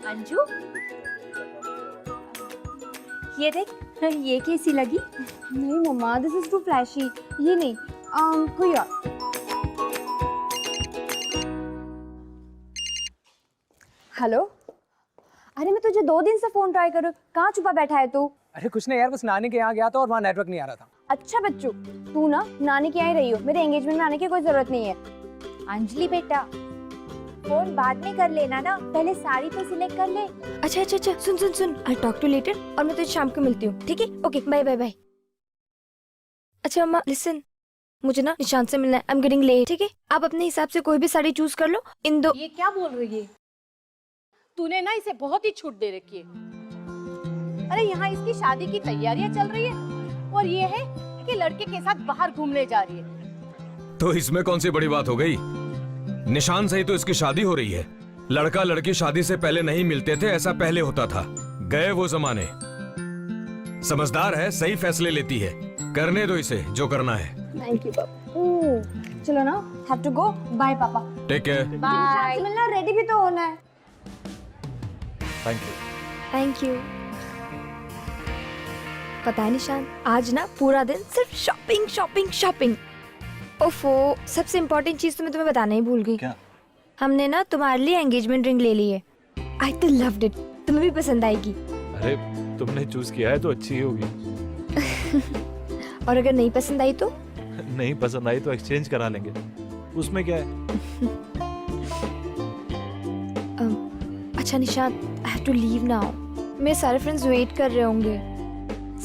अंजू, ये देख, ये कैसी लगी? नहीं मम्मा, दिस इज टू फ्लैशी। ये नहीं, कोई और। हेलो, अरे मैं तुझे 2 दिन से फोन ट्राई करूँ, कहाँ छुपा बैठा है तू? अरे कुछ नहीं यार, बस नानी के यहाँ गया था और वहाँ नेटवर्क नहीं आ रहा था। अच्छा बच्चू, तू ना नानी के यहाँ ही रही हो, मेरे एंगेजमेंट में आने की कोई जरूरत नहीं है। अंजलि बेटा, फोन बाद में कर लेना ना, पहले साड़ी तो सिलेक्ट कर ले। अच्छा अच्छा अच्छा, सुन सुन सुन, आई टॉक टू लेटर और मैं तुझे शाम को मिलती हूँ, ठीक है? Okay, bye bye bye. अच्छा मम्मा लिसन, मुझे ना निशान से मिलना है, आई एम गेटिंग लेट, ठीक है? आप अपने हिसाब से कोई भी साड़ी चूज कर लो। इन दो। ये क्या बोल रही है? तूने ना इसे बहुत ही छूट दे रखी है। अरे यहाँ इसकी शादी की तैयारियां चल रही है और ये है कि लड़के के साथ बाहर घूमने जा रही है। तो इसमें कौन सी बड़ी बात हो गई? निशान से ही तो इसकी शादी हो रही है। लड़का लड़की शादी से पहले नहीं मिलते थे, ऐसा पहले होता था। गए वो जमाने। समझदार है, सही फैसले लेती है। करने दो इसे जो करना है। थैंक यू पापा। चलो ना, हैव टू गो। बाय पापा। Take care. बाय। मिलना, रेडी भी तो होना है। Thank you. Thank you. पता है निशान, आज ना पूरा दिन सिर्फ शॉपिंग शॉपिंग शॉपिंग। ओफो, सबसे इम्पोर्टेंट चीज तो मैं तुम्हें बताना ही भूल गई। क्या? हमने ना तुम्हारे लिए एंगेजमेंट रिंग ले ली है। आई तो लव्ड इट, तुम्हें भी पसंद आएगी। अरे तुमने चूज किया है तो अच्छी ही होगी। और अगर नहीं पसंद आई तो? नहीं पसंद आई तो एक्सचेंज करा लेंगे, उसमें क्या है। अच्छा Nishan, I have to leave now. मेरे सारे फ्रेंड्स वेट कर रहे होंगे।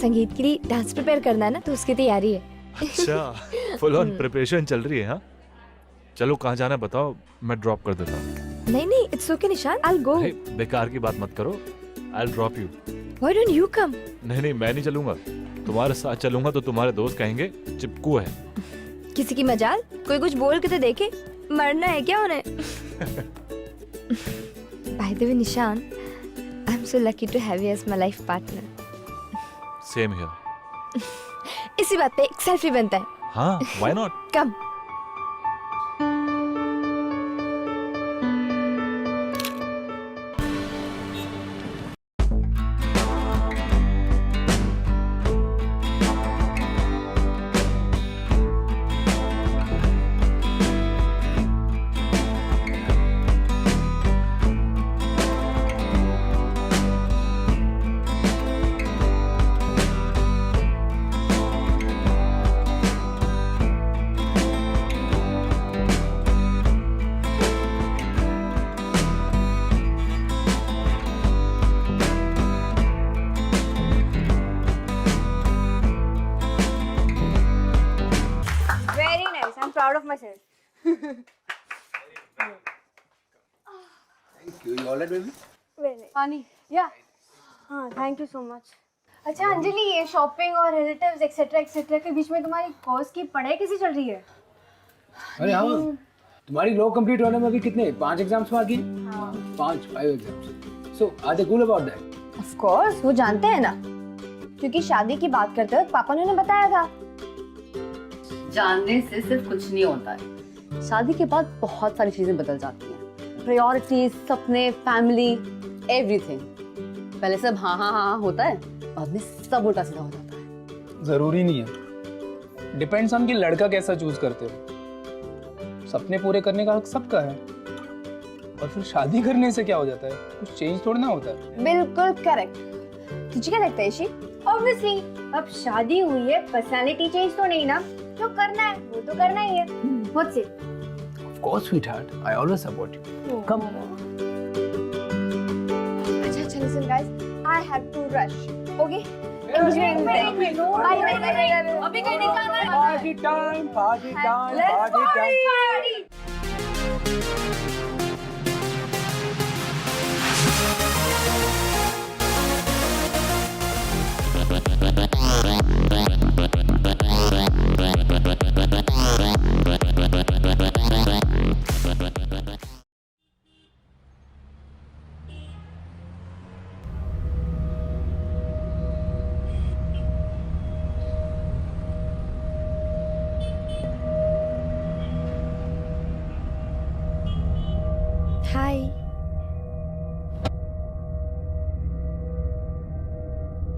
संगीत के लिए डांस प्रिपेयर करना है ना, तो उसकी तैयारी है। अच्छा, फुल ऑन प्रिपरेशन चल रही है। हाँ चलो, कहाँ जाना है बताओ, मैं ड्रॉप कर देता हूँ। नहीं नहीं, इट्स ओके निशान, आई विल गो। बेकार की बात मत करो, I will drop you. Why don't you come? नहीं नहीं, मैं नहीं चलूंगा। तुम्हारे साथ चलूंगा तो तुम्हारे दोस्त कहेंगे चिपकू है। किसी की मजाल, कोई कुछ बोल के तो देखे, मरना है क्या उन्हें? Bye the way Nishan, I am so lucky to have you as my life partner. Same here. इसी बात पे एक सेल्फी बनता है। हाँ, why not. Come. Very nice. I'm proud of myself. Thank you. You all right, baby? Very nice. पानी Yeah. हाँ, thank you so much. अच्छा अंजलि, ये शॉपिंग और रिलेटिव्स एक्सेट्रा के बीच में तुम्हारी कोर्स की पढ़ाई कैसी चल रही है? अरे हाँ, तुम्हारी लॉ कंप्लीट होने में अभी कितने 5 एग्जाम्स बाकी हैं? 5 exams. So, are they cool about that? Of course, वो जानते हैं ना, क्योंकि शादी की बात करते वक्त पापा ने उन्हें बताया था। जानने से सिर्फ कुछ नहीं होता है, शादी के बाद बहुत सारी चीजें बदल जाती हैं। प्रायोरिटीज, सपने, फैमिली, एवरीथिंग। पहले सब हाँ हाँ हाँ होता है, बाद में सब उल्टा सीधा हो जाता है। जरूरी नहीं है, डिपेंड्स ऑन कि लड़का कैसा चूज करते हो। सपने पूरे करने का हक सबका है, और फिर शादी करने से क्या हो जाता है? कुछ चेंज थोड़ा ना होता है। बिल्कुल करेक्ट। तुझे क्या लगता है ईशी? ऑब्वियसली, अब शादी हुई है, पर्सनालिटी चेंज तो नहीं ना, जो करना है वो तो करना ही है। What's it? Of course, sweetheart. I always support you. Come. अच्छा, listen guys, I have to rush. Okay? Bye. अभी कहीं निकलना है। Party time, party time, Let's party time. party.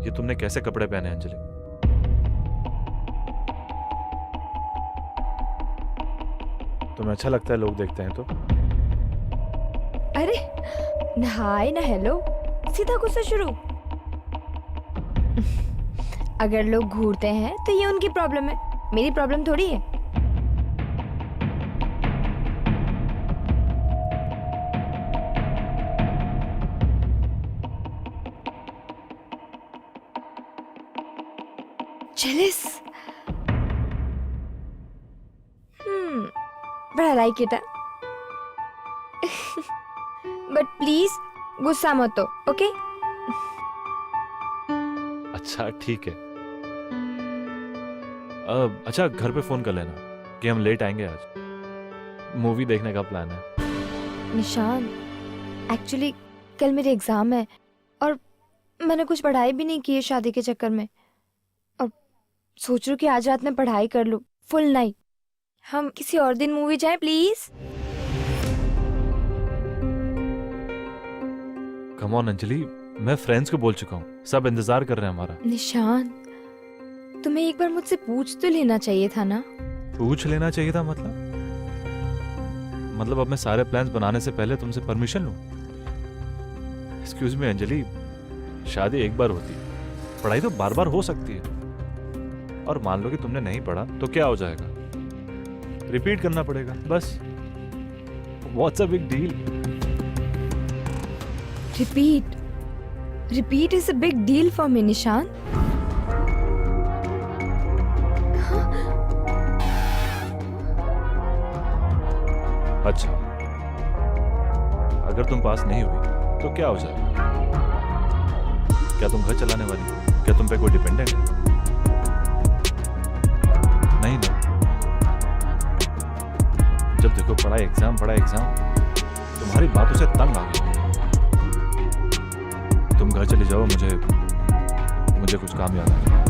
ये तुमने कैसे कपड़े पहने हैं अंजलि? तुम्हें अच्छा लगता है लोग देखते हैं तो? अरे हाय ना हेलो, सीधा गुस्सा शुरू। अगर लोग घूरते हैं तो ये उनकी प्रॉब्लम है, मेरी प्रॉब्लम थोड़ी है। Jealous? But I like it. But please, गुस्सा मत हो, ओके? अच्छा ठीक है। अच्छा घर पे फोन कर लेना कि हम लेट आएंगे आज। मूवी देखने का प्लान है। निशान, एक्चुअली कल मेरे एग्जाम है और मैंने कुछ पढ़ाई भी नहीं की है शादी के चक्कर में, और सोच रही हूँ कि आज रात में पढ़ाई कर लूँ फुल नाइट। हम किसी और दिन मूवी जाएं प्लीज। कम ऑन अंजलि, मैं फ्रेंड्स को बोल चुका हूँ, सब इंतजार कर रहे हैं हमारा। निशान, तुम्हें एक बार मुझसे पूछ तो लेना चाहिए था ना। पूछ लेना चाहिए था मतलब अब मैं सारे प्लान्स बनाने से पहले तुमसे परमिशन लूं? एक्सक्यूज मी अंजलि, शादी एक बार होती है, पढ़ाई तो बार बार हो सकती है। और मान लो कि तुमने नहीं पढ़ा तो क्या हो जाएगा? रिपीट करना पड़ेगा बस। What's a big deal? Repeat is a big deal for me निशान। अच्छा, अगर तुम पास नहीं हुई तो क्या हो जाएगा? क्या तुम घर चलाने वाली हो? क्या तुम पे कोई डिपेंडेंट है? नहीं ना। जब देखो पढ़ाई एग्जाम, तुम्हारी बातों से तंग आ गई। तुम घर चले जाओ, मुझे कुछ काम याद आ गया।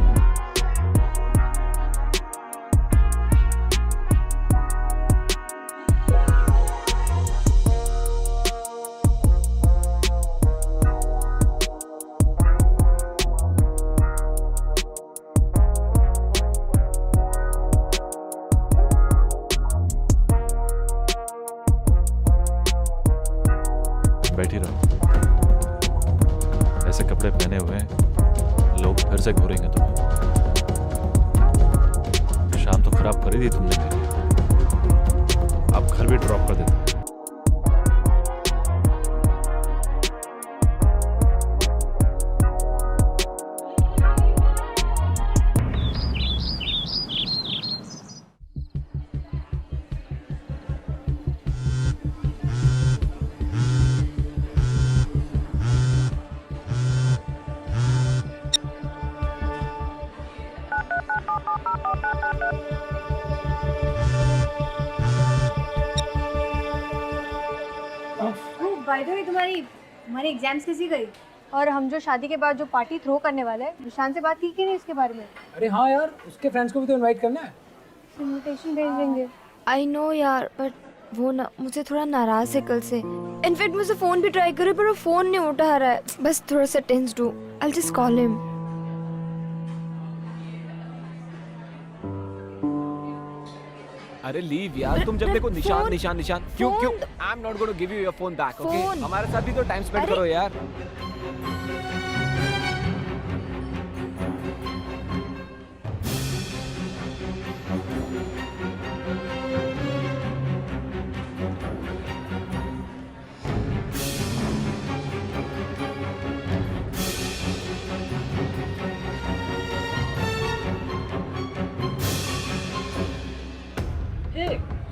बैठी रहो, ऐसे कपड़े पहने हुए हैं, लोग फिर से घूरेंगे तुम्हें। शाम तो खराब कर ही दी तुमने मेरी, अब घर भी ड्रॉप कर देता। बाय द वे, तुम्हारी एग्जाम्स कैसी गई? और हम जो शादी के बाद जो पार्टी थ्रो करने वाले हैं, निशान से बात की कि नहीं इसके बारे में? अरे हाँ यार, उसके फ्रेंड्स को भी तो इनवाइट करना है। इनविटेशन भेज देंगे। आई नो यार, बट वो ना मुझे थोड़ा नाराज है कल से। इनफैक्ट मुझे फोन भी ट्राई करे पर वो फोन नहीं उठा रहा है। बस थोड़ा सा टेंस्ड हूँ। I will just call him. अरे लीव यार, तुम जब देखो निशान क्यों I am not going to give you your phone back, okay? हमारे साथ भी तो टाइम स्पेंड करो यार।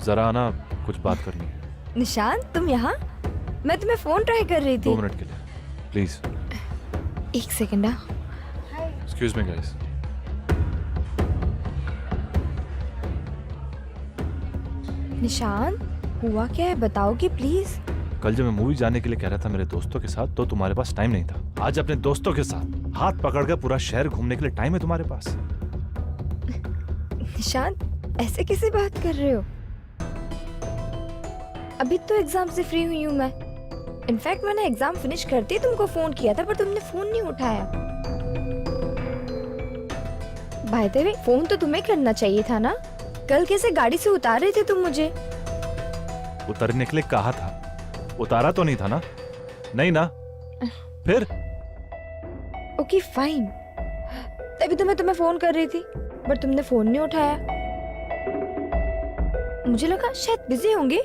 जरा आना, कुछ बात करनी है। निशान, तुम यहाँ? मैं तुम्हें फोन ट्राई कर रही थी। 2 मिनट के लिए please. 1 second. Excuse me guys. निशान, हुआ क्या है बताओगे प्लीज? कल जब मैं मूवी जाने के लिए कह रहा था मेरे दोस्तों के साथ, तो तुम्हारे पास टाइम नहीं था। आज अपने दोस्तों के साथ हाथ पकड़कर पूरा शहर घूमने के लिए टाइम है तुम्हारे पास। निशान, ऐसे कैसे बात कर रहे हो? अभी तो एग्जाम से फ्री हुई हूँ मैं। इनफैक्ट मैंने एग्जाम फिनिश करते ही तुमको फोन किया था, पर तुमने फोन नहीं उठाया। बाय द वे फोन तो तुम्हें करना चाहिए था ना। कल कैसे गाड़ी से उतार रहे थे तुम मुझे? उतरने के लिए कहा था, उतारा तो नहीं था ना? नहीं ना? फिर ओके फाइन, तभी तो मैं तुम्हें फोन कर रही थी, बट तुमने फोन नहीं उठाया। मुझे लगा शायद बिजी होंगे,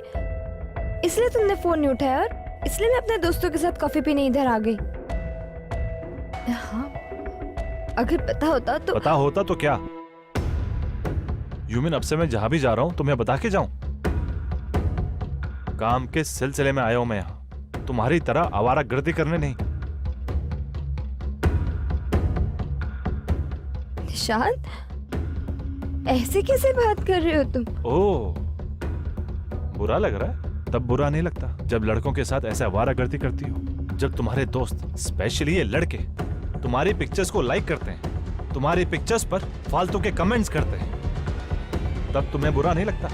इसलिए तुमने फोन नहीं उठाया, और इसलिए मैं अपने दोस्तों के साथ कॉफी पीने इधर आ गई। हाँ, अगर पता होता तो। पता होता तो क्या? यूमिन, अब से मैं जहां भी जा रहा हूं तुम्हें बता के जाऊं? काम के सिलसिले में आया हूं मैं यहां, तुम्हारी तरह आवारागर्दी करने नहीं। निशांत, ऐसे कैसे बात कर रहे हो तुम? ओह, बुरा लग रहा है? तब बुरा नहीं लगता जब लड़कों के साथ ऐसे आवारागर्दी करती हो। जब तुम्हारे दोस्त, स्पेशली ये लड़के, तुम्हारी पिक्चर्स को लाइक करते हैं, तुम्हारी पिक्चर्स पर फालतू के कमेंट्स करते हैं, तब तुम्हें बुरा नहीं लगता?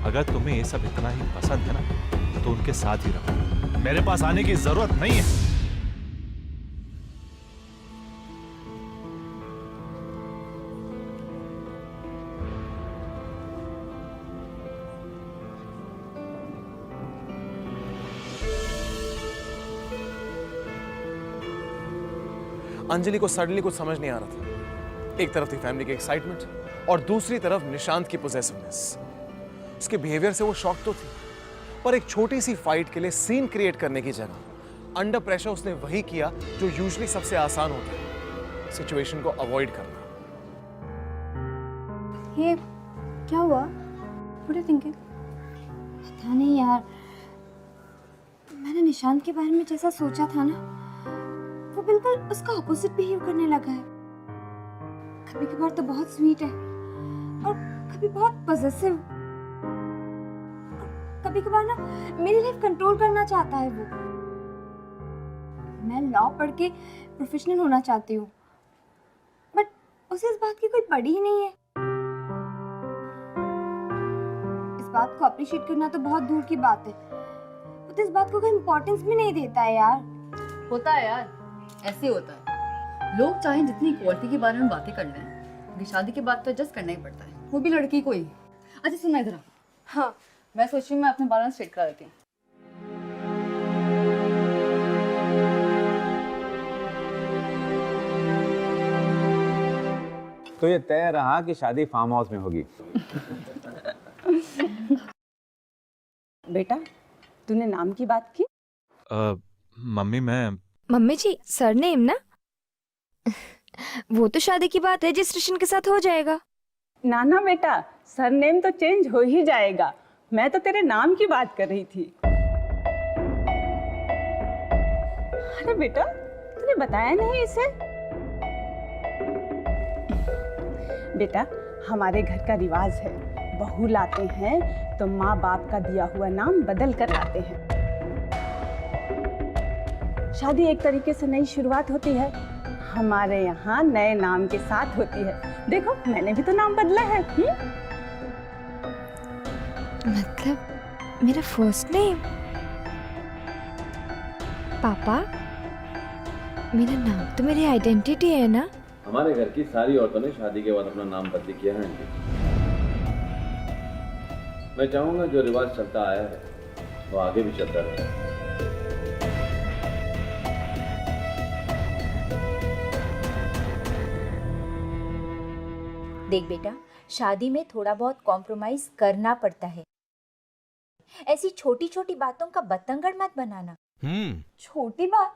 अगर तुम्हें ये सब इतना ही पसंद है ना, तो उनके साथ ही रहो, मेरे पास आने की जरूरत नहीं है। अंजलि को सडनली कुछ समझ नहीं आ रहा था। एक तरफ थी फैमिली की एक्साइटमेंट और दूसरी तरफ निशांत की पोजेसिवनेस। उसके बिहेवियर से वो शॉक तो थी, पर एक छोटी सी फाइट के लिए सीन क्रिएट करने की जगह अंडर प्रेशर उसने वही किया जो यूजुअली सबसे आसान होता है, सिचुएशन को अवॉइड करना। ये क्या हुआ? What are you thinking? पता नहीं यार, मैंने निशांत के बारे में जैसा सोचा था ना, वो बिल्कुल उसका ऑपोजिट बिहेव करने लगा है। कभी कभार तो बहुत स्वीट है, और कभी बहुत पॉसेसिव, कभी कभार ना मेरी लाइफ कंट्रोल करना चाहता है वो। मैं लॉ पढ़ के प्रोफेशनल होना चाहती हूँ, बट उसे इस बात की कोई पड़ी ही नहीं है। इस बात को अप्रिशिएट करना तो बहुत दूर की बात है, तो इस बात को कोई इम्पोर्टेंस भी नहीं देता है यार। होता है यार, ऐसे होता है। लोग चाहे जितनी इक्वालिटी के बारे में बातें कर लें, लेकिन शादी के बाद तो एडजस्ट करना ही पड़ता है, वो भी लड़की को ही। अच्छा सुनना इधर। हाँ, मैं सोच रही हूँ मैं अपने बालों स्ट्रेट करा देती हूँ। तो ये तय रहा कि शादी फार्म हाउस में होगी। बेटा, तूने नाम की बात की? मम्मी, मम्मी जी, सरनेम ना? वो तो शादी की बात है, रजिस्ट्रेशन के साथ हो जाएगा। ना ना बेटा, सरनेम तो चेंज हो ही जाएगा। मैं तो तेरे नाम की बात कर रही थी। अरे बेटा, तूने बताया नहीं इसे? बेटा, हमारे घर का रिवाज है, बहू लाते हैं तो माँ बाप का दिया हुआ नाम बदल कर लाते हैं। शादी एक तरीके से नई शुरुआत होती है। हमारे यहाँ नए नाम के साथ होती है। देखो, मैंने भी तो नाम बदला है। मतलब मेरा फर्स्ट नेम? पापा, मेरा नाम तो मेरी आइडेंटिटी है ना? हमारे घर की सारी औरतों ने शादी के बाद अपना नाम बदली किया है। मैं चाहूंगा जो रिवाज चलता आया है वो आगे भी चलता रहे। देख बेटा, शादी में थोड़ा बहुत कॉम्प्रोमाइज करना पड़ता है। ऐसी छोटी छोटी बातों का बतंगड़ मत बनाना। छोटी बात?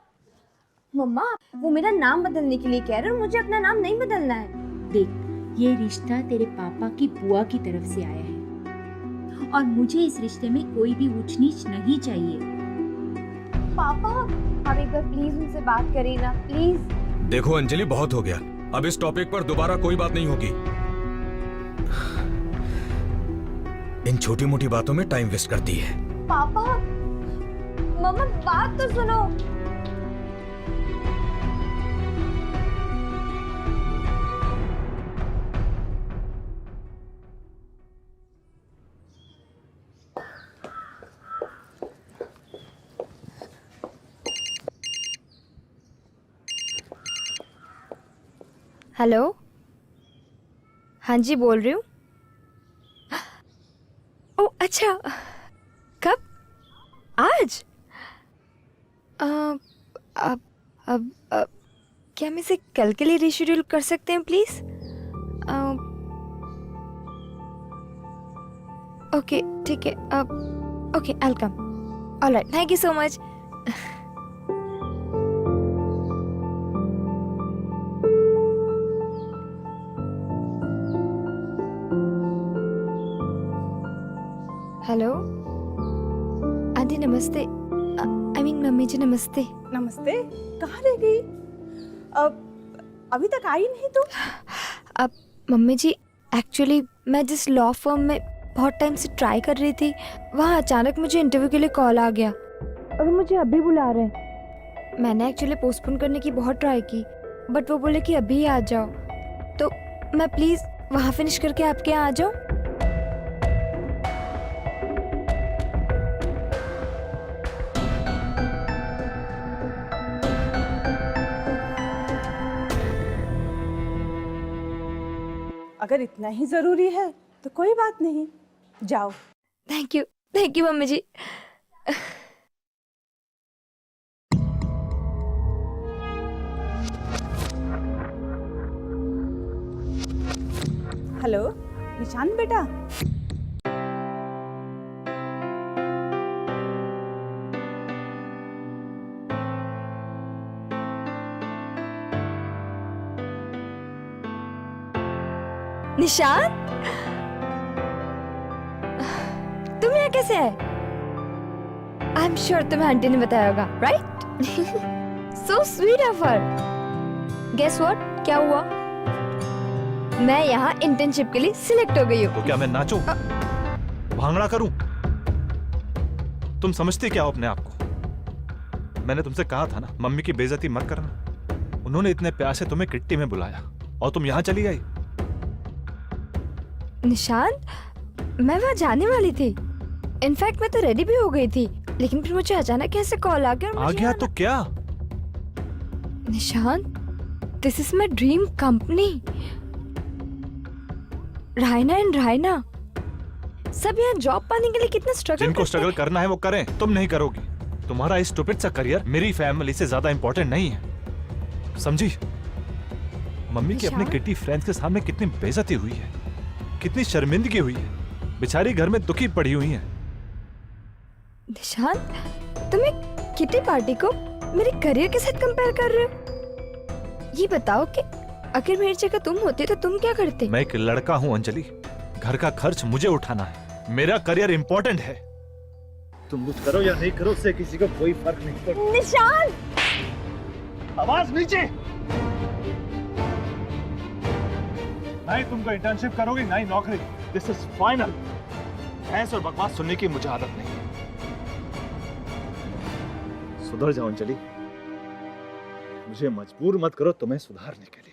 मम्मा, वो मेरा नाम बदलने के लिए कह रहे हैं, मुझे अपना नाम नहीं बदलना है। देख, ये रिश्ता तेरे पापा की बुआ की तरफ से आया है, और मुझे इस रिश्ते में कोई भी ऊंच नीच नहीं चाहिए। पापा, आप एक बार प्लीज उनसे बात करिए ना, प्लीज। देखो अंजलि, बहुत हो गया, अब इस टॉपिक पर दोबारा कोई बात नहीं होगी। इन छोटी मोटी बातों में टाइम वेस्ट करती है। पापा, मम्मा बात तो सुनो। हेलो, हाँ जी, बोल रही हूँ। ओ अच्छा, कब? आज? अब क्या हम इसे कल के लिए रीशेड्यूल कर सकते हैं प्लीज? ओके ठीक है, okay I will come. Alright, thank you so much. Hello aunty, नमस्ते। आई मीन मम्मी जी, नमस्ते। नमस्ते। कहाँ रह गई? अभी तक आई नहीं तुम? अब मम्मी जी, एक्चुअली मैं जिस लॉ फर्म में बहुत टाइम से ट्राई कर रही थी, वहाँ अचानक मुझे इंटरव्यू के लिए कॉल आ गया और वो मुझे अभी बुला रहे हैं। मैंने एक्चुअली पोस्टपोन करने की बहुत ट्राई की, बट वो बोले कि अभी आ जाओ, तो मैं प्लीज़ वहाँ फिनिश करके आपके यहाँ आ जाऊँ। अगर इतना ही जरूरी है तो कोई बात नहीं, जाओ। थैंक यू मम्मी जी। हेलो निशान बेटा। निशान, तुम यहाँ कैसे आए? आई एम श्योर तुम्हें आंटी ने बताया होगा, right? So sweet of her. Guess what, क्या हुआ? मैं यहाँ इंटर्नशिप के लिए सिलेक्ट हो गई हूँ। तो क्या मैं नाचूं? भांगड़ा करूं? तुम समझते क्या हो अपने आप को? मैंने तुमसे कहा था ना, मम्मी की बेइज्जती मत करना। उन्होंने इतने प्यार से तुम्हें किट्टी में बुलाया और तुम यहाँ चली आई। निशांत, मैं वहाँ जाने वाली थी। इनफैक्ट मैं तो रेडी भी हो गई थी, लेकिन फिर मुझे अचानक कैसे कॉल आ गया और आ गया तो क्या? Nishant, this is my dream company, Raina and Raina. सब यहाँ जॉब पाने के लिए कितना स्ट्रगल जिनको स्ट्रगल करना है वो करें, तुम नहीं करोगी। तुम्हारा इस स्टूपिड सा करियर मेरी फैमिली से ज्यादा इंपॉर्टेंट नहीं है, समझी? मम्मी की अपने किट्टी फ्रेंड्स के सामने कितनी बेइज्जती हुई है, कितनी शर्मिंदगी हुई है। बेचारी घर में दुखी पड़ी हुई है। निशांत, तुम एक किटी पार्टी को मेरे करियर के साथ कंपेयर कर रहे हो? ये बताओ कि अगर मेरी जगह तुम होते तो तुम क्या करते? मैं एक लड़का हूँ अंजलि, घर का खर्च मुझे उठाना है, मेरा करियर इंपॉर्टेंट है। तुम कुछ करो या नहीं करो, उससे किसी को कोई फर्क नहीं पड़ता। निशांत, आवाज नीचे। ना ही तुमको इंटर्नशिप करोगी, ना ही नौकरी। This is final. भैंस और बकवास सुनने की मुझे आदत नहीं है। सुधर जाओ अंजलि, मुझे मजबूर मत करो तुम्हें सुधारने के लिए।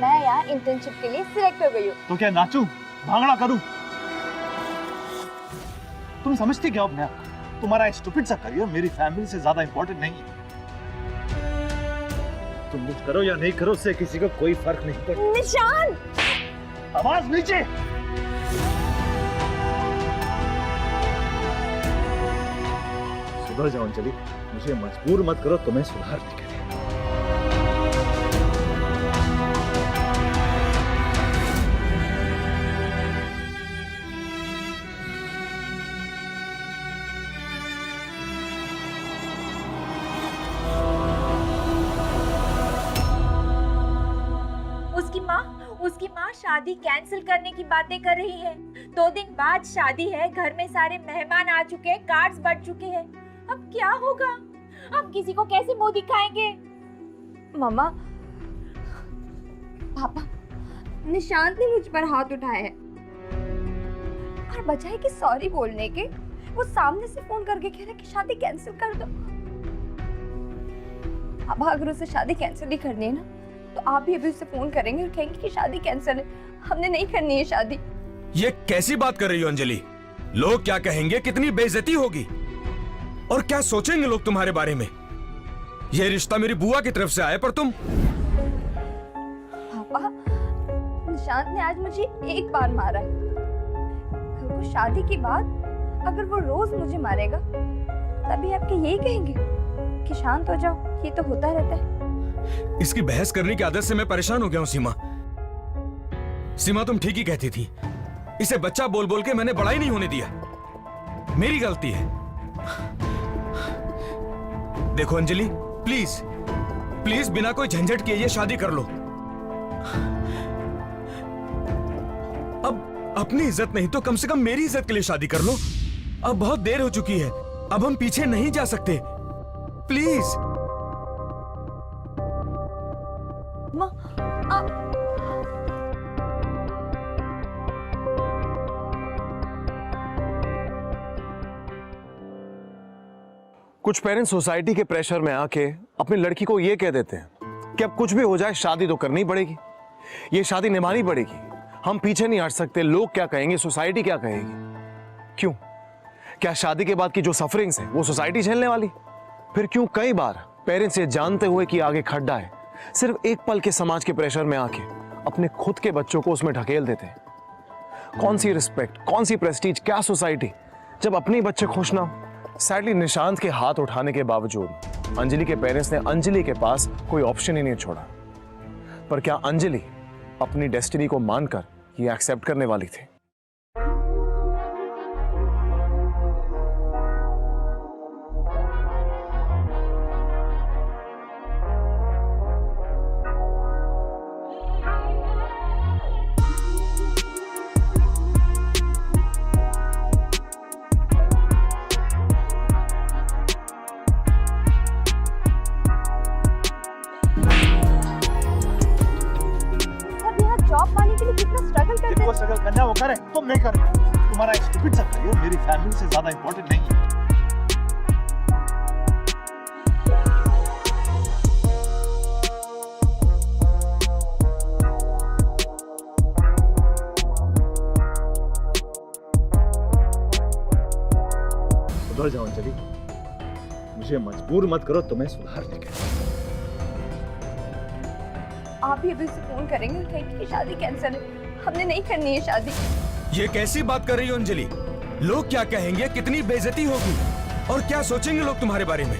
मैं यहाँ इंटर्नशिप के लिए सिलेक्ट हो गई हूँ। तो क्या नाचूं, भांगड़ा करूं? तुम समझती क्या हो अपने आप को? तुम्हारा स्टूपिड सा करियर मेरी फैमिली से ज्यादा इंपॉर्टेंट नहीं है। तुम कुछ करो या नहीं करो, उससे किसी को कोई फर्क नहीं पड़ता। निशान, आवाज नीचे। सुधर जाओ अंजलि, मुझे मजबूर मत करो तुम्हें सुधारने के लिए। उसकी माँ, उसकी माँ शादी कैंसिल करने की बातें कर रही है। 2 दिन बाद शादी है, घर में सारे मेहमान आ चुके हैं, कार्ड्स बढ़ चुके हैं। अब क्या होगा? हम किसी को कैसे मुंह दिखाएंगे? मम्मा, पापा, निशांत ने मुझ पर हाथ उठाया है और बजाय कि सॉरी बोलने के वो सामने से फोन करके कह रहे कि शादी कैंसिल कर दो। अब अगर उसे शादी कैंसिल ही करनी है ना, तो आप भी अभी उसे फोन करेंगे और कहेंगे कि शादी कैंसिल है, हमने नहीं करनी है शादी। ये कैसी बात कर रही हो अंजलि? लोग क्या कहेंगे, कितनी बेइज्जती होगी, और क्या सोचेंगे लोग तुम्हारे बारे में? ये रिश्ता मेरी बुआ की तरफ से आया, पर तुम। पापा, निशांत ने आज मुझे एक बार मारा है। कल को शादी के बाद अगर वो रोज मुझे मारेगा, तभी आपके यही कहेंगे कि शांत हो जाओ, ये तो होता रहता है। इसकी बहस करने की आदत से मैं परेशान हो गया हूं सीमा। सीमा, तुम ठीक ही कहती थी। इसे बच्चा बोल बोल के मैंने बड़ा ही नहीं होने दिया। मेरी गलती है। देखो अंजलि, प्लीज प्लीज बिना कोई झंझट किए ये शादी कर लो। अब अपनी इज्जत नहीं तो कम से कम मेरी इज्जत के लिए शादी कर लो। अब बहुत देर हो चुकी है, अब हम पीछे नहीं जा सकते। प्लीज। माँ, आप कुछ पेरेंट्स सोसाइटी के प्रेशर में आके अपनी लड़की को ये कह देते हैं कि अब कुछ भी हो जाए शादी तो करनी पड़ेगी, ये शादी निभानी पड़ेगी, हम पीछे नहीं हट सकते, लोग क्या कहेंगे, सोसाइटी क्या कहेगी। क्यों? क्या शादी के बाद की जो सफरिंग्स है वो सोसाइटी झेलने वाली? फिर क्यों कई बार पेरेंट्स ये जानते हुए कि आगे खड्डा है, सिर्फ एक पल के समाज के प्रेशर में आके अपने खुद के बच्चों को उसमें ढकेल देते हैं? कौन सी रिस्पेक्ट, कौन सी प्रेस्टीज, क्या सोसाइटी, जब अपने बच्चे खुश ना हो। सैडली निशांत के हाथ उठाने के बावजूद अंजलि के पेरेंट्स ने अंजलि के पास कोई ऑप्शन ही नहीं छोड़ा। पर क्या अंजलि अपनी डेस्टिनी को मानकर ये एक्सेप्ट करने वाली थी? जॉब पाने के लिए कितना स्ट्रगल करते हैं। स्ट्रगल करना वो करे, तुम नहीं कर रहे। तुम्हारा एक स्टूपिड सा करियर मेरी फैमिली से ज्यादा इंपॉर्टेंट नहीं है। सुधर जाओ अंजलि, मुझे मजबूर मत करो तुम्हें सुधारने के। आप भी अभी उसे फोन करेंगे और कहेंगे कि शादी कैंसिल है, हमने नहीं करनी है शादी। ये कैसी बात कर रही हो अंजलि? लोग क्या कहेंगे, कितनी बेइज्जती होगी, और क्या सोचेंगे लोग तुम्हारे बारे में?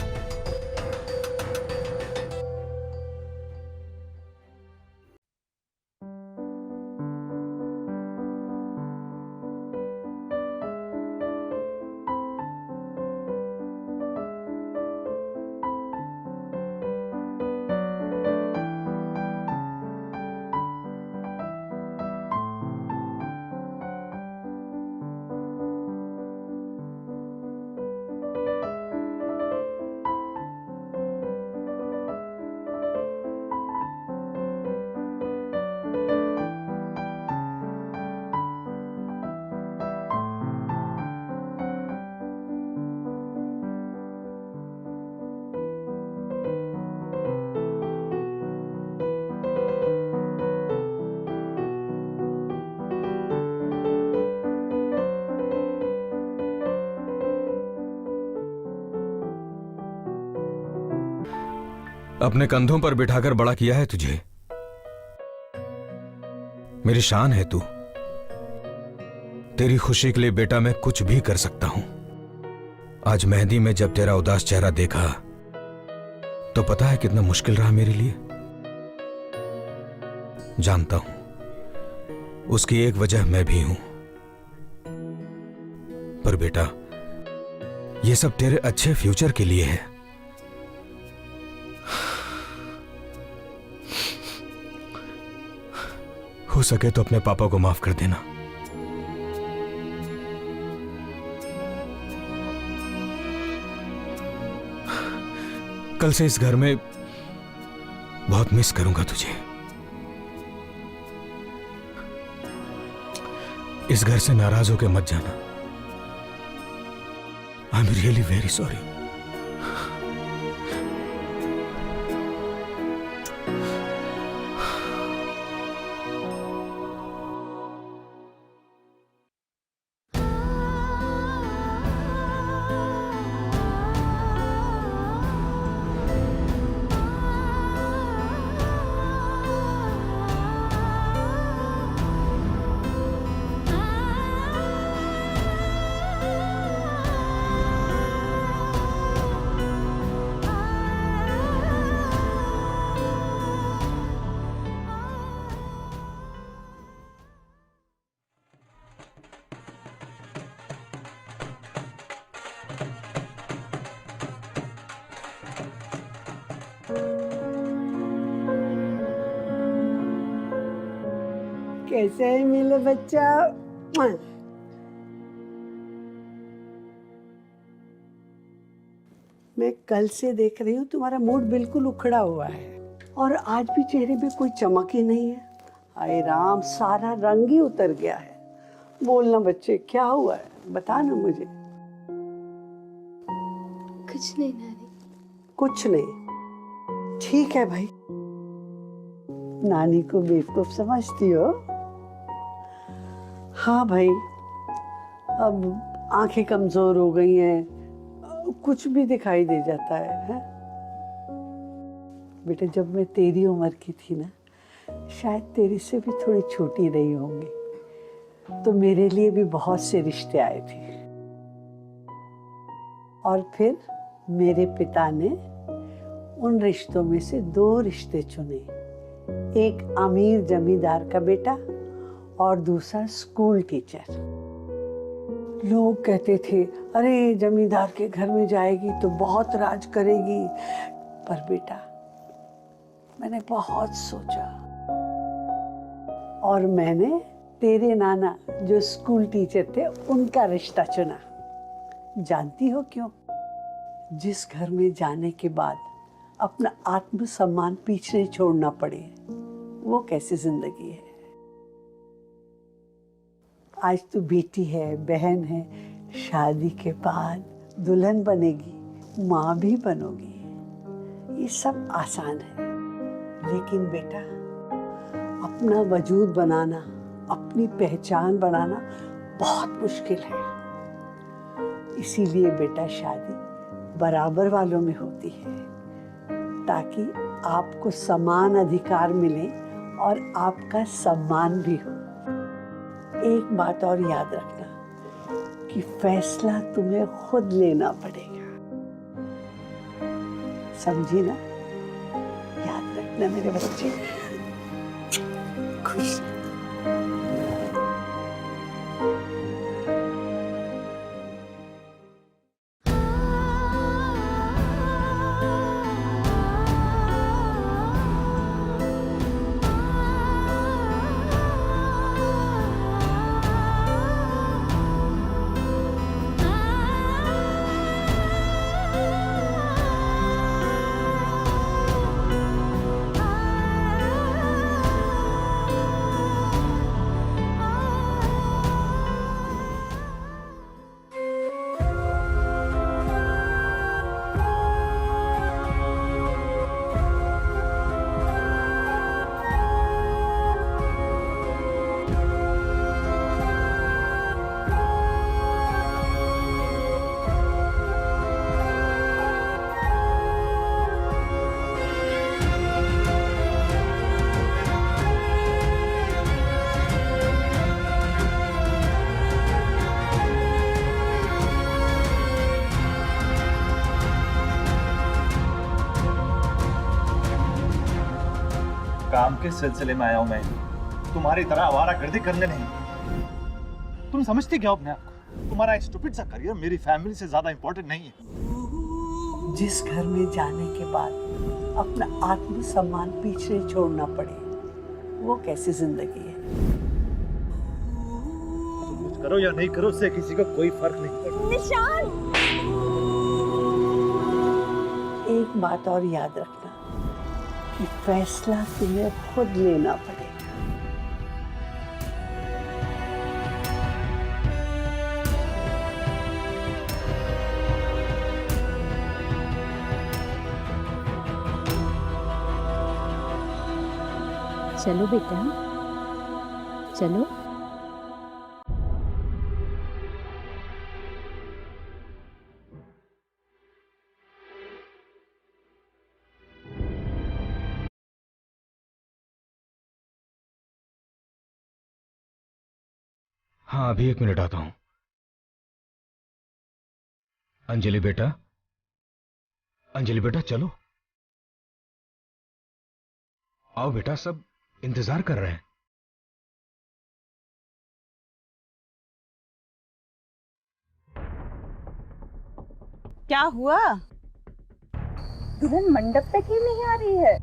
अपने कंधों पर बिठाकर बड़ा किया है तुझे। मेरी शान है तू। तेरी खुशी के लिए बेटा मैं कुछ भी कर सकता हूं। आज मेहंदी में जब तेरा उदास चेहरा देखा तो पता है कितना मुश्किल रहा मेरे लिए। जानता हूं उसकी एक वजह मैं भी हूं, पर बेटा ये सब तेरे अच्छे फ्यूचर के लिए है। हो सके तो अपने पापा को माफ कर देना। कल से इस घर में बहुत मिस करूंगा तुझे। इस घर से नाराज होकर मत जाना। I am really very sorry. कैसे है मेरे बच्चा? मैं कल से देख रही हूँ तुम्हारा मूड बिल्कुल उखड़ा हुआ है और आज भी चेहरे में कोई चमक ही नहीं है। हाय राम, सारा रंग ही उतर गया है। बोलना बच्चे, क्या हुआ है? बता ना मुझे। कुछ नहीं नानी। कुछ नहीं? ठीक है भाई, नानी को बेवकूफ समझती हो? हाँ भाई, अब आंखें कमजोर हो गई हैं, कुछ भी दिखाई दे जाता है? बेटा, जब मैं तेरी उम्र की थी ना, शायद तेरे से भी थोड़ी छोटी रही होंगी, तो मेरे लिए भी बहुत से रिश्ते आए थे। और फिर मेरे पिता ने उन रिश्तों में से 2 रिश्ते चुने, एक अमीर जमींदार का बेटा और दूसरा स्कूल टीचर। लोग कहते थे, अरे जमींदार के घर में जाएगी तो बहुत राज करेगी। पर बेटा, मैंने बहुत सोचा और मैंने तेरे नाना जो स्कूल टीचर थे उनका रिश्ता चुना। जानती हो क्यों? जिस घर में जाने के बाद अपना आत्मसम्मान पीछे छोड़ना पड़े, वो कैसी जिंदगी है? आज तू बेटी है, बहन है, शादी के बाद दुल्हन बनेगी, माँ भी बनोगी। ये सब आसान है, लेकिन बेटा अपना वजूद बनाना, अपनी पहचान बनाना बहुत मुश्किल है। इसीलिए बेटा शादी बराबर वालों में होती है, ताकि आपको समान अधिकार मिले और आपका सम्मान भी हो। एक बात और याद रखना कि फैसला तुम्हें खुद लेना पड़ेगा, समझी ना? याद रखना मेरे बच्चे। खुश काम के सिलसिले में आया हूं मैं, तुम्हारी तरह आवारागर्दी करने नहीं। तुम समझती क्या हो अपने आप को? तुम्हारा एक स्टूपिड सा करियर मेरी फैमिली से ज्यादा इंपॉर्टेंट नहीं है। जिस घर में जाने के बाद अपना आत्मसम्मान पीछे छोड़ना पड़े, वो कैसी जिंदगी है। कुछ करो या नहीं करो, उससे किसी को कोई फर्क नहीं पड़ता। निशान! एक बात और याद रखना कि फैसला तुम्हें खुद लेना पड़ेगा। चलो बेटा, चलो। हाँ, अभी 1 मिनट आता हूं। अंजलि बेटा, अंजलि बेटा चलो। आओ बेटा, सब इंतजार कर रहे हैं। क्या हुआ? दुल्हन मंडप तक ही नहीं आ रही है।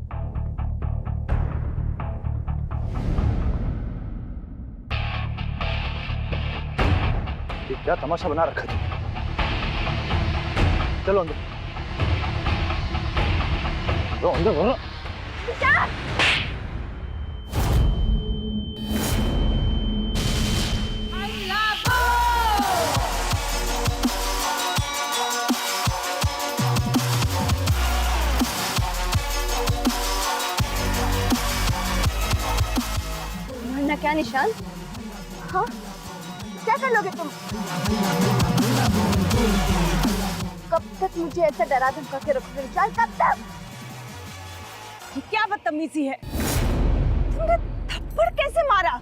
ये क्या तमाशा बना रखा है? चलो अंदर, अंदर बोलो। वरना क्या निशान? हाँ, क्या कर लोगे तुम? कब तक मुझे ऐसा डरा धमका के रखोगे निशान? कब तक? ये क्या बदतमीजी है? तुमने थप्पड़ कैसे मारा?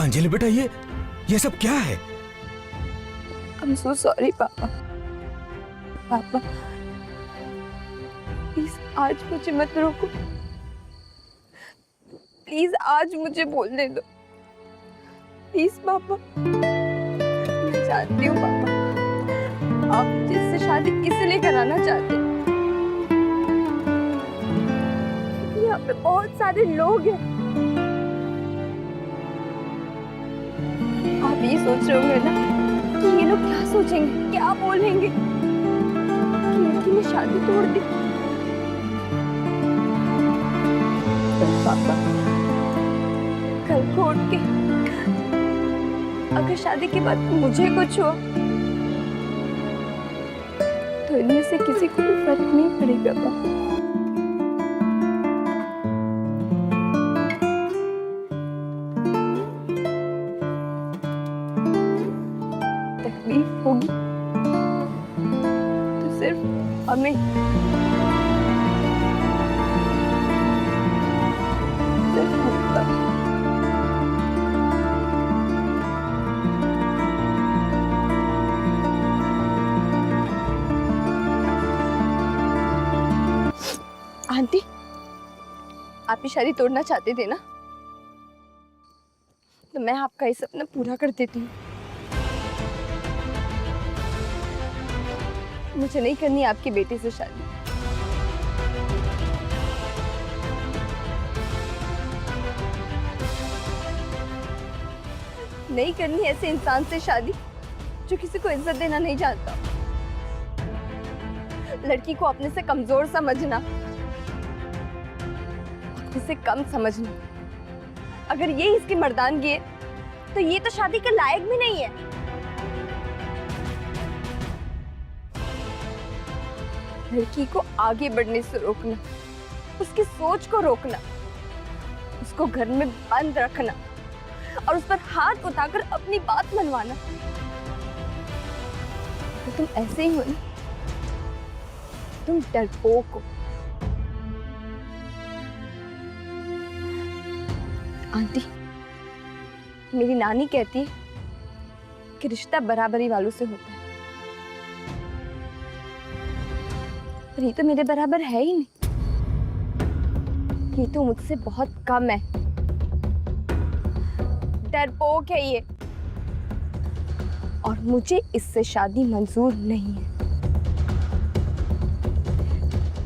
अंजलि बेटा, ये सब क्या है? I'm so sorry पापा। पापा प्लीज आज मुझे मत रोको। प्लीज आज मुझे बोलने दो। प्लीज पापा। मैं जानती हूँ पापा, आप मुझे इससे शादी इसलिए कराना चाहते हैं क्योंकि यहाँ पे बहुत सारे लोग हैं। आप ये सोच रहे होंगे ना कि ये लोग क्या सोचेंगे, क्या बोलेंगे कि लड़की ने शादी तोड़ दी। पापा कल को उठ के अगर शादी के बाद मुझे कुछ हुआ तो इनमें से किसी को भी फर्क नहीं पड़ेगा पापा। तकलीफ होगी तो सिर्फ हमें। सिर्फ हम। आंटी, आप ही शादी तोड़ना चाहते थे ना, तो मैं आपका ये सपना पूरा कर देती हूँ। मुझे नहीं करनी आपकी बेटी से शादी। नहीं करनी ऐसे इंसान से शादी जो किसी को इज्जत देना नहीं जानता। लड़की को अपने से कमजोर समझना, इसे कम समझना, अगर ये इसकी मर्दानगी है तो ये तो शादी के लायक भी नहीं है। लड़की को आगे बढ़ने से रोकना, उसकी सोच को रोकना, उसको घर में बंद रखना और उस पर हाथ उठाकर अपनी बात मनवाना, तो तुम ऐसे ही हो ना। तुम डरपोक हो। आंटी, मेरी नानी कहती है कि रिश्ता बराबरी वालों से होता है, पर ये तो मेरे बराबर है ही नहीं। ये तो मुझसे बहुत कम है। डरपोक है ये, और मुझे इससे शादी मंजूर नहीं है।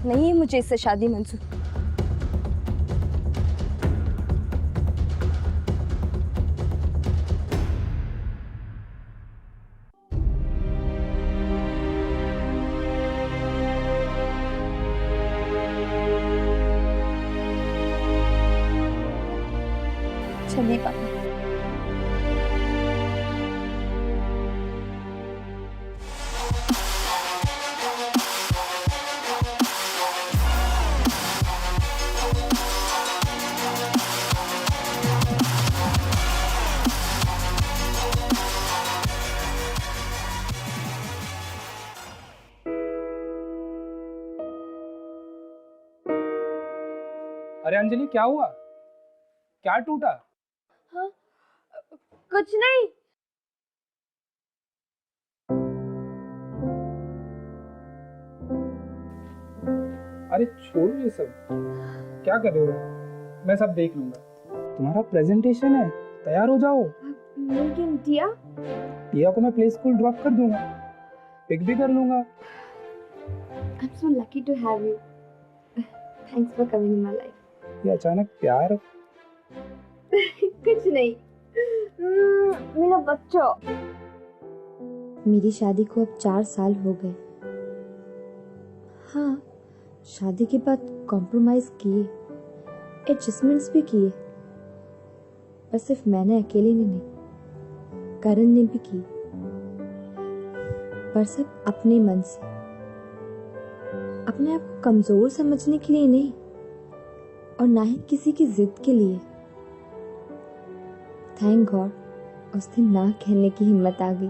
नहीं है मुझे इससे शादी मंजूर। चलिए पापा। अरे अंजलि, क्या हुआ? क्या टूटा? हाँ, कुछ नहीं। अरे छोड़ो ये सब, क्या कर रहे हो? मैं सब देख लूंगा। तुम्हारा प्रेजेंटेशन है, तैयार हो जाओ। लेकिन टिया? टिया को मैं प्ले स्कूल ड्रॉप कर दूंगा, पिक भी कर लूंगा। I'm so lucky to have you. Thanks for coming in my life. ये अचानक प्यार? कुछ नहीं। मेरा बच्चा। मेरी शादी को अब 4 साल हो गए। हाँ, शादी के बाद कॉम्प्रोमाइज किए, एडजस्टमेंट्स भी किए, पर सिर्फ मैंने अकेले ने नहीं, करण ने भी की, पर सब अपने मन से, अपने आप को कमजोर समझने के लिए नहीं, और ना ही किसी की जिद के लिए। थैंक गॉड उस दिन ना खेलने की हिम्मत आ गई,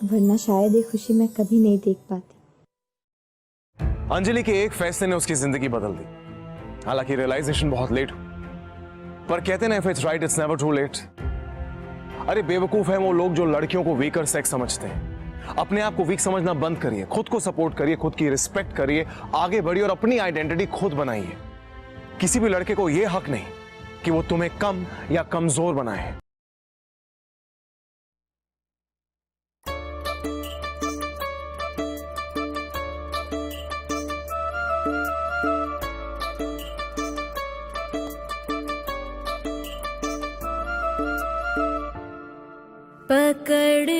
वरना शायद ये खुशी मैं कभी नहीं देख पाती। अंजलि के एक फैसले ने उसकी जिंदगी बदल दी। हालांकि रियलाइजेशन बहुत लेट हुई, पर कहते ना, if it's right it's never too late. अरे बेवकूफ है वो लोग जो लड़कियों को वीकर सेक्स समझते हैं। अपने आप को वीक समझना बंद करिए, खुद को सपोर्ट करिए, खुद की रिस्पेक्ट करिए, आगे बढ़िए और अपनी आइडेंटिटी खुद बनाइए। किसी भी लड़के को यह हक नहीं कि वो तुम्हें कम या कमजोर बनाए। पकड़